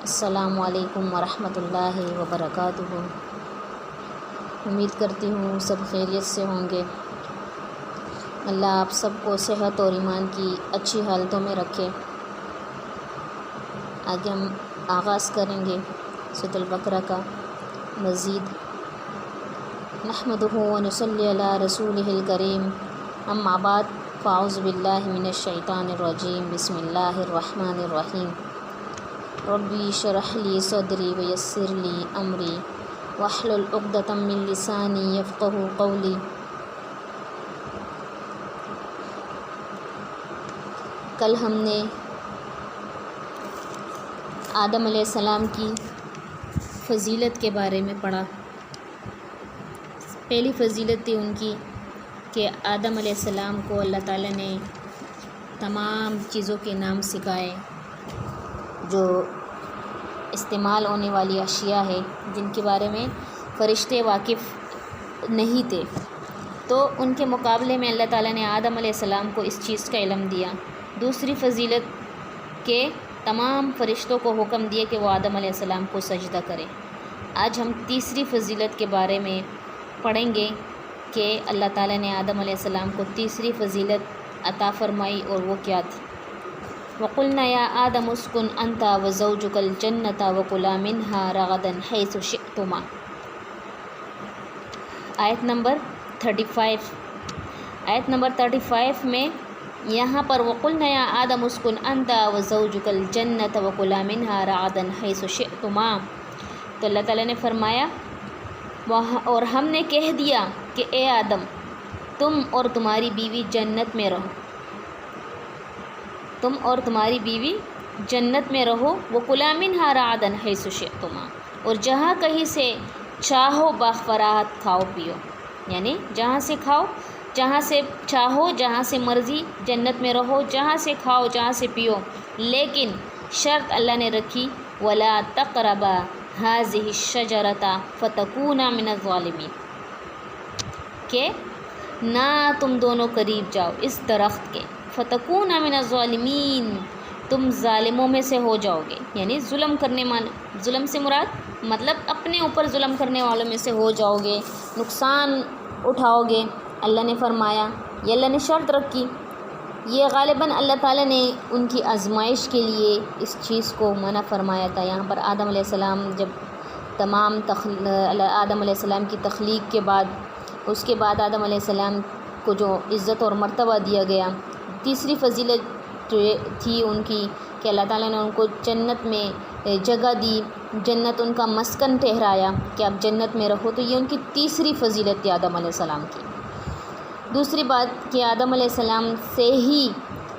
السلام علیکم ورحمۃ اللہ وبرکاتہ۔ امید کرتی ہوں سب خیریت سے ہوں گے۔ اللہ آپ سب کو صحت اور ایمان کی اچھی حالتوں میں رکھے۔ آگے ہم آغاز کریں گے سورۃ البقرہ کا مزید۔ نحمدہ ونصلی علی رسولہ الکریم، اما بعد، فاعوذ باللہ من الشیطان الرجیم، بسم اللہ الرحمن الرحیم۔ ربی اشرح لی صدری ویسر لی امری واحلل عقدۃ من لسانی یفقہوا قولی۔ کل ہم نے آدم علیہ السلام کی فضیلت کے بارے میں پڑھا۔ پہلی فضیلت تھی ان کی کہ آدم علیہ السلام کو اللہ تعالیٰ نے تمام چیزوں کے نام سکھائے جو استعمال ہونے والی اشیاء ہے، جن کے بارے میں فرشتے واقف نہیں تھے، تو ان کے مقابلے میں اللہ تعالیٰ نے آدم علیہ السلام کو اس چیز کا علم دیا۔ دوسری فضیلت کہ تمام فرشتوں کو حکم دیا کہ وہ آدم علیہ السلام کو سجدہ کرے۔ آج ہم تیسری فضیلت کے بارے میں پڑھیں گے کہ اللہ تعالیٰ نے آدم علیہ السلام کو تیسری فضیلت عطا فرمائی، اور وہ کیا تھی۔ وَقُلْنَا يَا آدَمُ اسْكُنْ أَنْتَ وَزَوْجُكَ الْجَنَّةَ وَكُلَا مِنْهَا رَغَدًا حَيْثُ شِئْتُمَا۔ آیت نمبر 35۔ آیت نمبر 35 میں یہاں پر وَقُلْنَا يَا آدَمُ اسْكُنْ أَنْتَ وَزَوْجُكَ الْجَنَّةَ وَكُلَا مِنْهَا رَغَدًا حَيْثُ شِئْتُمَا، تو اللہ تعالیٰ نے فرمایا اور ہم نے کہہ دیا کہ اے آدم، تم اور تمہاری بیوی جنت میں رہو، تم اور تمہاری بیوی جنت میں رہو، وَكُلَا مِنْهَا رَغَدًا حَيْثُ شِئْتُمَا، اور جہاں کہیں سے چاہو باخبراہت کھاؤ پیو، یعنی جہاں سے کھاؤ، جہاں سے چاہو، جہاں سے مرضی جنت میں رہو، جہاں سے کھاؤ، جہاں سے پیو، لیکن شرط اللہ نے رکھی وَلَا تَقْرَبَا هَذِهِ الشَّجَرَةَ فَتَكُونَا مِنَ الظَّالِمِينَ، کہ نہ تم دونوں قریب جاؤ اس درخت کے، فَتَكُونَا مِنَ الظَّالِمِينَ، تم ظالموں میں سے ہو جاؤ گے، یعنی ظلم کرنے والے، ظلم سے مراد مطلب اپنے اوپر ظلم کرنے والوں میں سے ہو جاؤ گے، نقصان اٹھاؤ گے۔ اللہ نے فرمایا، یہ اللہ نے شرط رکھی، یہ غالباً اللہ تعالیٰ نے ان کی آزمائش کے لیے اس چیز کو منع فرمایا تھا۔ یہاں پر آدم علیہ السلام جب تمام آدم علیہ السلام کی تخلیق کے بعد، اس کے بعد آدم علیہ السلام کو جو عزت اور مرتبہ دیا گیا، تیسری فضیلت جو تھی ان کی کہ اللہ تعالیٰ نے ان کو جنت میں جگہ دی، جنت ان کا مسکن ٹھہرایا کہ آپ جنت میں رہو، تو یہ ان کی تیسری فضیلت تھی آدم علیہ السلام کی۔ دوسری بات کہ آدم علیہ السلام سے ہی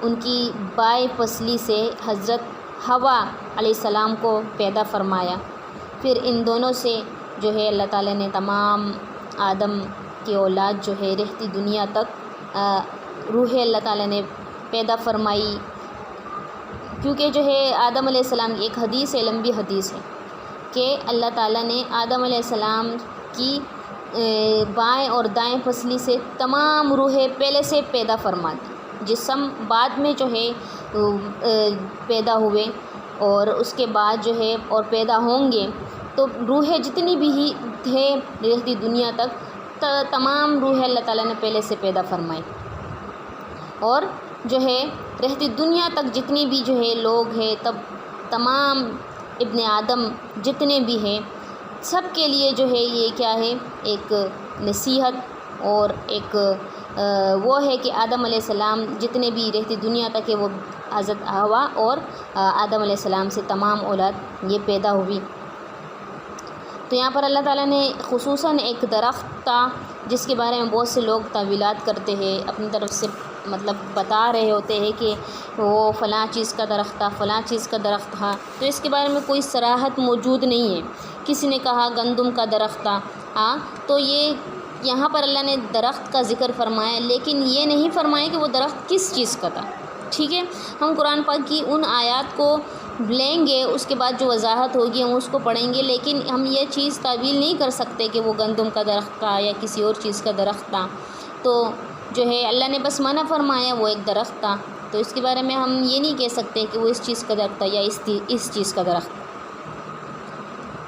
ان کی بائیں پسلی سے حضرت حوا علیہ السلام کو پیدا فرمایا، پھر ان دونوں سے جو ہے اللہ تعالیٰ نے تمام آدم کی اولاد جو ہے رہتی دنیا تک روح اللہ تعالیٰ نے پیدا فرمائی، کیونکہ جو ہے آدم علیہ السلام کی ایک حدیث ہے، لمبی حدیث ہے، کہ اللہ تعالیٰ نے آدم علیہ السلام کی بائیں اور دائیں پسلی سے تمام روحیں پہلے سے پیدا فرما دی، جسم بعد میں جو ہے پیدا ہوئے، اور اس کے بعد جو ہے اور پیدا ہوں گے، تو روحیں جتنی بھی ہی تھے رہتی دنیا تک، تمام روحیں اللہ تعالیٰ نے پہلے سے پیدا فرمائی، اور جو ہے رہتی دنیا تک جتنی بھی جو ہے لوگ ہیں، تب تمام ابن آدم جتنے بھی ہیں، سب کے لیے جو ہے یہ کیا ہے، ایک نصیحت اور ایک وہ ہے کہ آدم علیہ السلام جتنے بھی رہتی دنیا تک ہے، وہ حضرت حوا اور آدم علیہ السلام سے تمام اولاد یہ پیدا ہوئی۔ تو یہاں پر اللہ تعالیٰ نے خصوصاً ایک درخت تھا جس کے بارے میں بہت سے لوگ تعویلات کرتے ہیں، اپنی طرف سے مطلب بتا رہے ہوتے ہیں کہ وہ فلاں چیز کا درخت تھا، فلاں چیز کا درخت تھا، تو اس کے بارے میں کوئی صراحت موجود نہیں ہے۔ کسی نے کہا گندم کا درخت تھا، ہاں، تو یہ یہاں پر اللہ نے درخت کا ذکر فرمایا، لیکن یہ نہیں فرمایا کہ وہ درخت کس چیز کا تھا۔ ٹھیک ہے، ہم قرآن پاک کی ان آیات کو لیں گے، اس کے بعد جو وضاحت ہوگی ہم اس کو پڑھیں گے، لیکن ہم یہ چیز تعویل نہیں کر سکتے کہ وہ گندم کا درخت تھا یا کسی اور چیز کا درخت تھا۔ تو جو ہے اللہ نے بس منع فرمایا وہ ایک درخت تھا، تو اس کے بارے میں ہم یہ نہیں کہہ سکتے کہ وہ اس چیز کا درخت تھا یا اس چیز کا درخت۔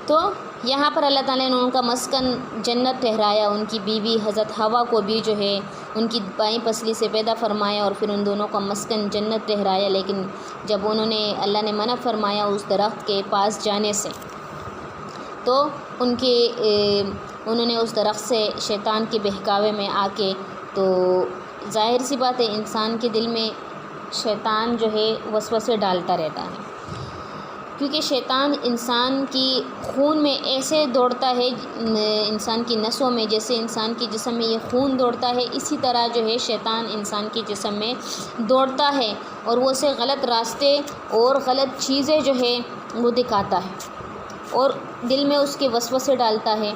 تو یہاں پر اللہ تعالیٰ نے ان کا مسکن جنت ٹھہرایا، ان کی بیوی حضرت حوا کو بھی جو ہے ان کی بائیں پسلی سے پیدا فرمایا اور پھر ان دونوں کا مسکن جنت ٹھہرایا، لیکن جب اللہ نے منع فرمایا اس درخت کے پاس جانے سے، تو انہوں نے اس درخت سے شیطان کے بہکاوے میں آ کے، تو ظاہر سی بات ہے انسان کے دل میں شیطان جو ہے وسوسے ڈالتا رہتا ہے، کیونکہ شیطان انسان کی خون میں ایسے دوڑتا ہے، انسان کی نسوں میں جیسے انسان کے جسم میں یہ خون دوڑتا ہے، اسی طرح جو ہے شیطان انسان کے جسم میں دوڑتا ہے اور وہ اسے غلط راستے اور غلط چیزیں جو ہے وہ دکھاتا ہے اور دل میں اس کے وسوسے ڈالتا ہے۔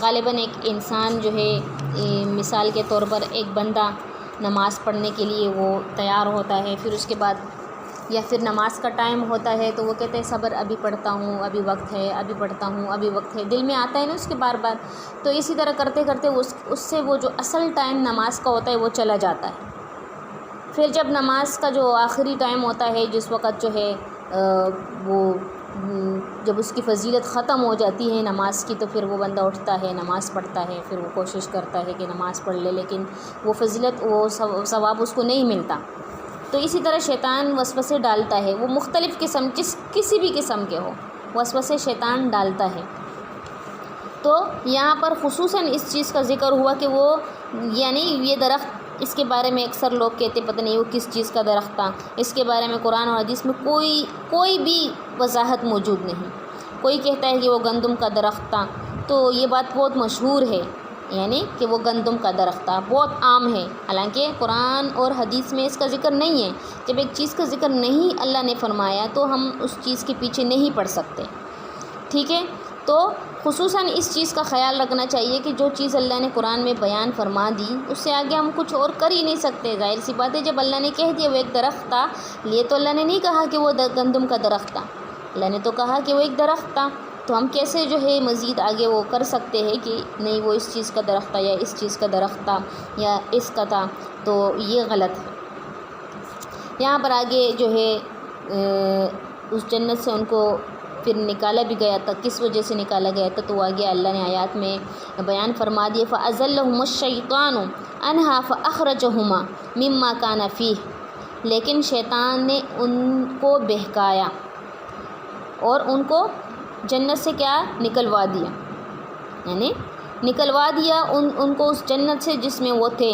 غالباً ایک انسان جو ہے، مثال کے طور پر ایک بندہ نماز پڑھنے کے لیے وہ تیار ہوتا ہے، پھر اس کے بعد یا پھر نماز کا ٹائم ہوتا ہے تو وہ کہتے ہیں صبر ابھی پڑھتا ہوں، ابھی وقت ہے، ابھی پڑھتا ہوں، ابھی وقت ہے، دل میں آتا ہے نا اس کے بار بار، تو اسی طرح کرتے کرتے اس سے وہ جو اصل ٹائم نماز کا ہوتا ہے وہ چلا جاتا ہے۔ پھر جب نماز کا جو آخری ٹائم ہوتا ہے، جس وقت جو ہے جب اس کی فضیلت ختم ہو جاتی ہے نماز کی، تو پھر وہ بندہ اٹھتا ہے، نماز پڑھتا ہے، پھر وہ کوشش کرتا ہے کہ نماز پڑھ لے، لیکن وہ فضیلت، وہ ثواب اس کو نہیں ملتا۔ تو اسی طرح شیطان وسوسے ڈالتا ہے، وہ مختلف قسم کسی بھی قسم کے ہو، وسوسے شیطان ڈالتا ہے۔ تو یہاں پر خصوصاً اس چیز کا ذکر ہوا کہ وہ یعنی یہ درخت، اس کے بارے میں اکثر لوگ کہتے پتہ نہیں وہ کس چیز کا درخت تھا، اس کے بارے میں قرآن اور حدیث میں کوئی بھی وضاحت موجود نہیں۔ کوئی کہتا ہے کہ وہ گندم کا درخت تھا، تو یہ بات بہت مشہور ہے، یعنی کہ وہ گندم کا درخت تھا، بہت عام ہے، حالانکہ قرآن اور حدیث میں اس کا ذکر نہیں ہے۔ جب ایک چیز کا ذکر نہیں اللہ نے فرمایا تو ہم اس چیز کے پیچھے نہیں پڑ سکتے، ٹھیک ہے؟ تو خصوصاً اس چیز کا خیال رکھنا چاہیے کہ جو چیز اللہ نے قرآن میں بیان فرما دی اس سے آگے ہم کچھ اور کر ہی نہیں سکتے۔ ظاہر سی بات ہے جب اللہ نے کہہ دیا وہ ایک درخت تھا، یہ تو اللہ نے نہیں کہا کہ وہ گندم کا درخت تھا، اللہ نے تو کہا کہ وہ ایک درخت تھا، تو ہم کیسے جو ہے مزید آگے وہ کر سکتے ہیں کہ نہیں وہ اس چیز کا درخت تھا یا اس چیز کا درخت تھا یا اس کا تھا، تو یہ غلط ہے۔ یہاں پر آگے جو ہے اس جنت سے ان کو پھر نکالا بھی گیا تھا، کس وجہ سے نکالا گیا تھا تو آگے اللہ نے آیات میں بیان فرما دیا، فَأَزَلَّهُمُ الشَّيْطَانُ عَنْهَا فَأَخْرَجَهُمَا مِمَّا كَانَ فِيهِ، لیکن شیطان نے ان کو بہکایا اور ان کو جنت سے کیا نکلوا دیا، یعنی نکلوا دیا ان کو اس جنت سے جس میں وہ تھے۔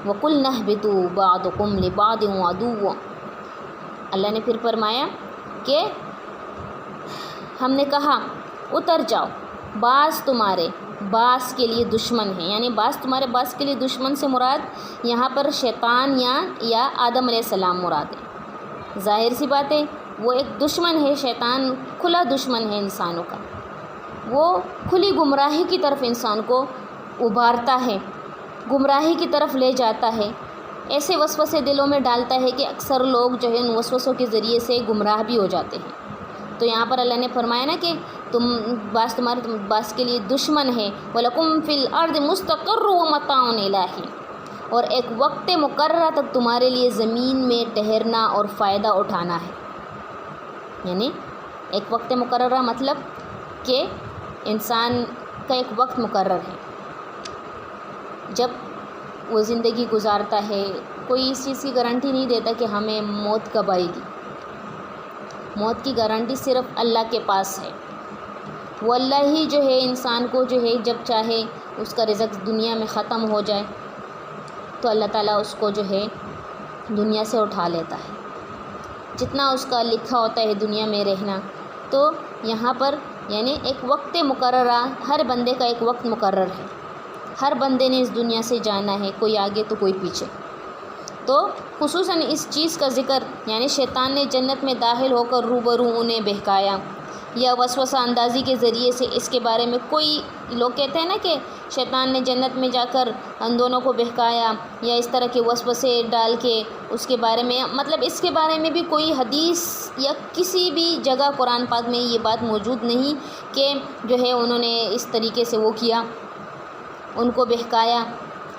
وَقُلْنَا اهْبِطُوا بَعْضُكُمْ لِبَعْضٍ عَدُوٌّ، اللہ نے پھر فرمایا کہ ہم نے کہا اتر جاؤ، بعض تمہارے بعض کے لیے دشمن ہیں، یعنی بعض تمہارے بعض کے لیے دشمن سے مراد یہاں پر شیطان یا آدم علیہ السلام مراد ہے۔ ظاہر سی بات ہے وہ ایک دشمن ہے، شیطان کھلا دشمن ہے انسانوں کا، وہ کھلی گمراہی کی طرف انسان کو ابھارتا ہے، گمراہی کی طرف لے جاتا ہے، ایسے وسوسے دلوں میں ڈالتا ہے کہ اکثر لوگ جو ہے ان وسوسوں کے ذریعے سے گمراہ بھی ہو جاتے ہیں۔ تو یہاں پر اللہ نے فرمایا نا کہ تمہارے بعض کے لیے دشمن ہے، وَلَكُمْ فِي الْأَرْضِ مُسْتَقَرٌّ وَمَتَاعٌ إِلَىٰ حِينٍ، اور ایک وقت مقررہ تک تمہارے لیے زمین میں ٹھہرنا اور فائدہ اٹھانا ہے۔ یعنی ایک وقت مقررہ مطلب کہ انسان کا ایک وقت مقرر ہے، جب وہ زندگی گزارتا ہے، کوئی اس چیز کی گارنٹی نہیں دیتا کہ ہمیں موت کب آئے گی، موت کی گارنٹی صرف اللہ کے پاس ہے۔ وہ اللہ ہی جو ہے انسان کو جو ہے جب چاہے اس کا رزق دنیا میں ختم ہو جائے تو اللہ تعالیٰ اس کو جو ہے دنیا سے اٹھا لیتا ہے، جتنا اس کا لکھا ہوتا ہے دنیا میں رہنا۔ تو یہاں پر یعنی ایک وقت مقررہ، ہر بندے کا ایک وقت مقرر ہے، ہر بندے نے اس دنیا سے جانا ہے، کوئی آگے تو کوئی پیچھے۔ تو خصوصاً اس چیز کا ذکر یعنی شیطان نے جنت میں داخل ہو کر روبرو انہیں بہکایا یا وسوسہ اندازی کے ذریعے سے، اس کے بارے میں کوئی لوگ کہتے ہیں نا کہ شیطان نے جنت میں جا کر ان دونوں کو بہکایا یا اس طرح کے وسوسے ڈال کے اس کے بارے میں، مطلب اس کے بارے میں بھی کوئی حدیث یا کسی بھی جگہ قرآن پاک میں یہ بات موجود نہیں کہ جو ہے انہوں نے اس طریقے سے وہ کیا، ان کو بہکایا۔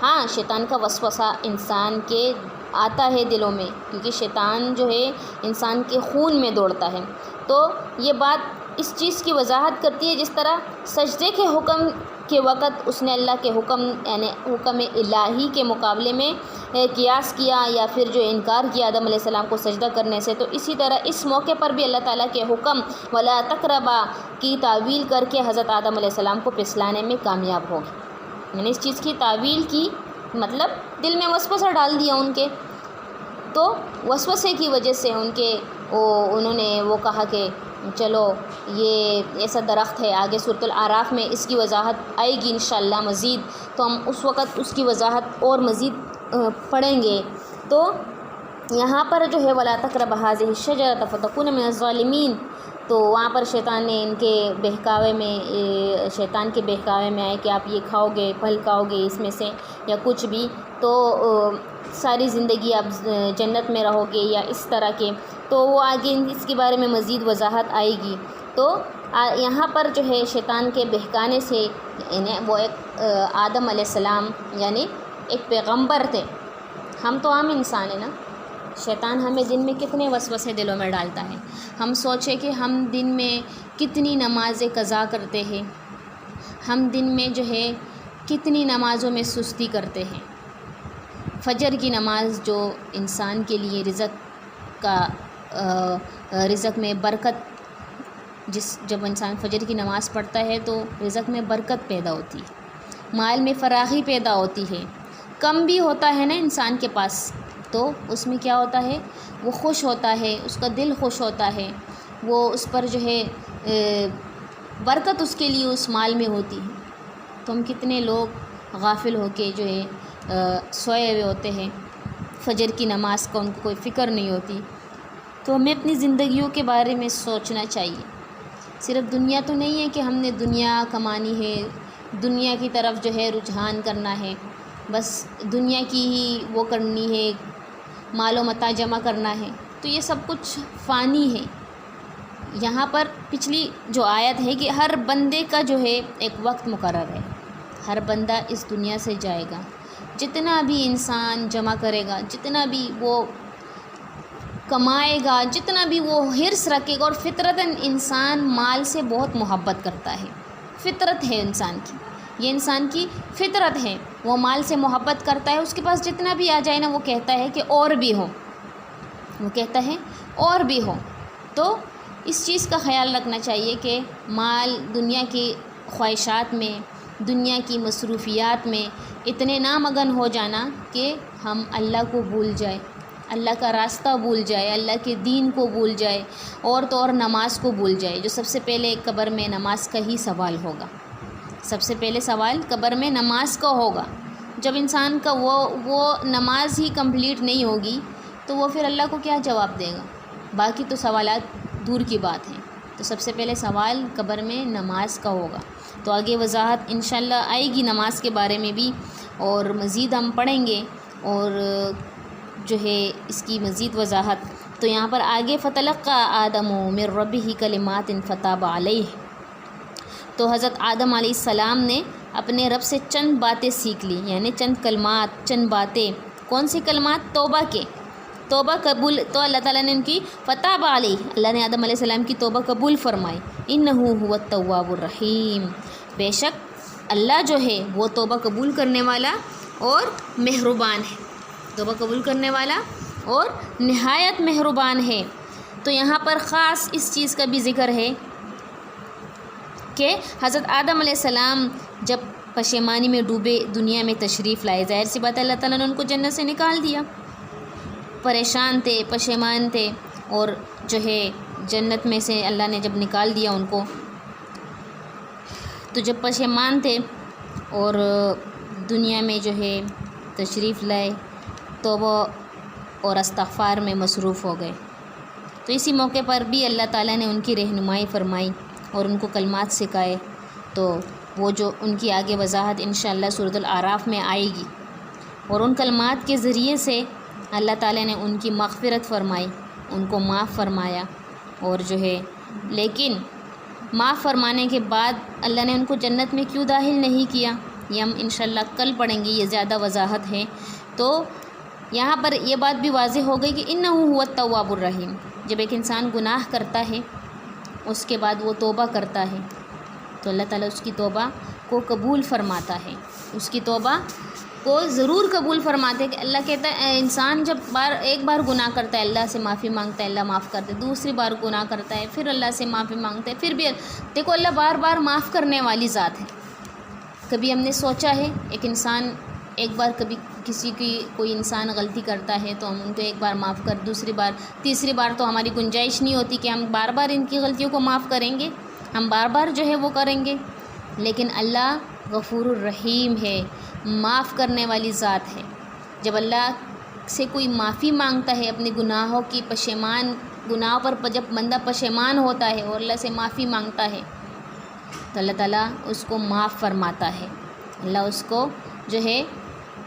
ہاں شیطان کا وسوسہ انسان کے آتا ہے دلوں میں، کیونکہ شیطان جو ہے انسان کے خون میں دوڑتا ہے، تو یہ بات اس چیز کی وضاحت کرتی ہے جس طرح سجدے کے حکم کے وقت اس نے اللہ کے حکم یعنی حکم الہی کے مقابلے میں قیاس کیا یا پھر جو انکار کیا آدم علیہ السلام کو سجدہ کرنے سے، تو اسی طرح اس موقع پر بھی اللہ تعالیٰ کے حکم ولا تقربا کی تعویل کر کے حضرت آدم علیہ السلام کو پھسلانے میں کامیاب ہو گئی۔ یعنی اس چیز کی تعویل کی مطلب دل میں وسوسہ ڈال دیا ان کے، تو وسوسے کی وجہ سے انہوں نے وہ کہا کہ چلو یہ ایسا درخت ہے، آگے سورۃ الاعراف میں اس کی وضاحت آئے گی انشاءاللہ مزید، تو ہم اس وقت اس کی وضاحت اور مزید پڑھیں گے۔ تو یہاں پر جو ہے ولا تقربوا هذه الشجرة فتكون من الظالمین، تو وہاں پر شیطان نے ان کے بہکاوے میں شیطان کے بہکاوے میں آئے کہ آپ یہ کھاؤ گے، پھل کھاؤ گے اس میں سے یا کچھ بھی، تو ساری زندگی آپ جنت میں رہو گے یا اس طرح کے، تو وہ آگے اس کے بارے میں مزید وضاحت آئے گی۔ تو یہاں پر جو ہے شیطان کے بہکانے سے وہ ایک آدم علیہ السلام یعنی ایک پیغمبر تھے، ہم تو عام انسان ہیں نا، شیطان ہمیں دن میں کتنے وسوسے دلوں میں ڈالتا ہے۔ ہم سوچیں کہ ہم دن میں کتنی نمازیں قضا کرتے ہیں، ہم دن میں جو ہے کتنی نمازوں میں سستی کرتے ہیں۔ فجر کی نماز جو انسان کے لیے رزق میں برکت، جب انسان فجر کی نماز پڑھتا ہے تو رزق میں برکت پیدا ہوتی ہے، مال میں فراخی پیدا ہوتی ہے، کم بھی ہوتا ہے نا انسان کے پاس تو اس میں کیا ہوتا ہے، وہ خوش ہوتا ہے، اس کا دل خوش ہوتا ہے، وہ اس پر جو ہے برکت اس کے لیے اس مال میں ہوتی ہے۔ تو ہم کتنے لوگ غافل ہو کے جو ہے سوئے ہوئے ہوتے ہیں، فجر کی نماز کا ان کو کوئی فکر نہیں ہوتی۔ تو ہمیں اپنی زندگیوں کے بارے میں سوچنا چاہیے، صرف دنیا تو نہیں ہے کہ ہم نے دنیا کمانی ہے، دنیا کی طرف جو ہے رجحان کرنا ہے، بس دنیا کی ہی وہ کرنی ہے، مال و متاع جمع کرنا ہے، تو یہ سب کچھ فانی ہے۔ یہاں پر پچھلی جو آیت ہے کہ ہر بندے کا جو ہے ایک وقت مقرر ہے، ہر بندہ اس دنیا سے جائے گا، جتنا بھی انسان جمع کرے گا، جتنا بھی وہ کمائے گا، جتنا بھی وہ حرص رکھے گا، اور فطرتاً انسان مال سے بہت محبت کرتا ہے، فطرت ہے انسان کی، یہ انسان کی فطرت ہے، وہ مال سے محبت کرتا ہے، اس کے پاس جتنا بھی آ جائے نا وہ کہتا ہے کہ اور بھی ہو، وہ کہتا ہے اور بھی ہو۔ تو اس چیز کا خیال رکھنا چاہیے کہ مال دنیا کی خواہشات میں، دنیا کی مصروفیات میں اتنے نامگن ہو جانا کہ ہم اللہ کو بھول جائے، اللہ کا راستہ بھول جائے، اللہ کے دین کو بھول جائے، اور تو اور نماز کو بھول جائے، جو سب سے پہلے قبر میں نماز کا ہی سوال ہوگا، سب سے پہلے سوال قبر میں نماز کا ہوگا۔ جب انسان کا وہ نماز ہی کمپلیٹ نہیں ہوگی تو وہ پھر اللہ کو کیا جواب دے گا؟ باقی تو سوالات دور کی بات ہیں، تو سب سے پہلے سوال قبر میں نماز کا ہوگا۔ تو آگے وضاحت انشاءاللہ آئے گی نماز کے بارے میں بھی، اور مزید ہم پڑھیں گے اور جو ہے اس کی مزید وضاحت۔ تو یہاں پر آگے فتلقى آدم من ربه کلمات فتاب علیہ، تو حضرت آدم علیہ السلام نے اپنے رب سے چند باتیں سیکھ لی، یعنی چند کلمات، چند باتیں۔ کون سی کلمات؟ توبہ کے، توبہ قبول، تو اللہ تعالیٰ نے ان کی فتاب علیہ، اللہ نے آدم علیہ السلام کی توبہ قبول فرمائی۔ انہ هو التواب الرحیم، بے شک اللہ جو ہے وہ توبہ قبول کرنے والا اور مہربان ہے، توبہ قبول کرنے والا اور نہایت مہربان ہے۔ تو یہاں پر خاص اس چیز کا بھی ذکر ہے کہ حضرت آدم علیہ السلام جب پشیمانی میں ڈوبے دنیا میں تشریف لائے، ظاہر سی بات ہے اللہ تعالیٰ نے ان کو جنت سے نکال دیا، پریشان تھے، پشیمان تھے، اور جو ہے جنت میں سے اللہ نے جب نکال دیا ان کو، تو جب پشیمان تھے اور دنیا میں جو ہے تشریف لائے، توبہ اور استغفار میں مصروف ہو گئے، تو اسی موقع پر بھی اللہ تعالیٰ نے ان کی رہنمائی فرمائی اور ان کو کلمات سکھائے۔ تو وہ جو ان کی آگے وضاحت انشاءاللہ سورۃ الاعراف میں آئے گی، اور ان کلمات کے ذریعے سے اللہ تعالیٰ نے ان کی مغفرت فرمائی، ان کو معاف فرمایا، اور جو ہے لیکن معاف فرمانے کے بعد اللہ نے ان کو جنت میں کیوں داخل نہیں کیا، یہ ہم انشاءاللہ کل پڑھیں گے، یہ زیادہ وضاحت ہے۔ تو یہاں پر یہ بات بھی واضح ہو گئی کہ انہ هو التواب الرحیم، جب ایک انسان گناہ کرتا ہے اس کے بعد وہ توبہ کرتا ہے تو اللہ تعالیٰ اس کی توبہ کو قبول فرماتا ہے، اس کی توبہ کو ضرور قبول فرماتے ہیں کہ اللہ کہتا ہے انسان جب ایک بار گناہ کرتا ہے اللہ سے معافی مانگتا ہے، اللہ معاف کرتا ہے، دوسری بار گناہ کرتا ہے پھر اللہ سے معافی مانگتا ہے، پھر بھی دیکھو اللہ بار بار معاف کرنے والی ذات ہے۔ کبھی ہم نے سوچا ہے ایک انسان ایک بار کبھی کوئی انسان غلطی کرتا ہے تو ہم ان کو ایک بار معاف کر دوسری بار تیسری بار تو ہماری گنجائش نہیں ہوتی کہ ہم بار بار ان کی غلطیوں کو معاف کریں گے، ہم بار بار جو ہے وہ کریں گے، لیکن اللہ غفور الرحیم ہے، معاف کرنے والی ذات ہے۔ جب اللہ سے کوئی معافی مانگتا ہے اپنے گناہوں کی گناہوں پر جب بندہ پشیمان ہوتا ہے اور اللہ سے معافی مانگتا ہے تو اللہ تعالیٰ اس کو معاف فرماتا ہے، اللہ اس کو جو ہے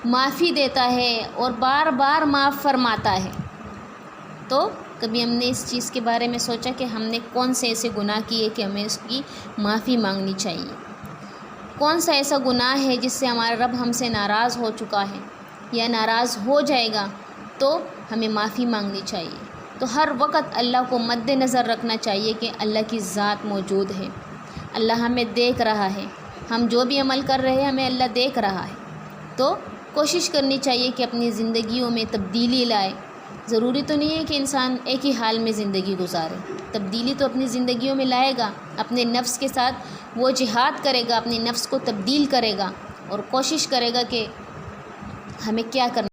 معافی دیتا ہے اور بار بار معاف فرماتا ہے۔ تو کبھی ہم نے اس چیز کے بارے میں سوچا کہ ہم نے کون سے ایسے گناہ کیے کہ ہمیں اس کی معافی مانگنی چاہیے؟ کون سا ایسا گناہ ہے جس سے ہمارا رب ہم سے ناراض ہو چکا ہے یا ناراض ہو جائے گا تو ہمیں معافی مانگنی چاہیے؟ تو ہر وقت اللہ کو مد نظر رکھنا چاہیے کہ اللہ کی ذات موجود ہے، اللہ ہمیں دیکھ رہا ہے، ہم جو بھی عمل کر رہے ہیں ہمیں اللہ دیکھ رہا ہے۔ تو کوشش کرنی چاہیے کہ اپنی زندگیوں میں تبدیلی لائے۔ ضروری تو نہیں ہے کہ انسان ایک ہی حال میں زندگی گزارے، تبدیلی تو اپنی زندگیوں میں لائے گا، اپنے نفس کے ساتھ وہ جہاد کرے گا، اپنے نفس کو تبدیل کرے گا اور کوشش کرے گا کہ ہمیں کیا کرنا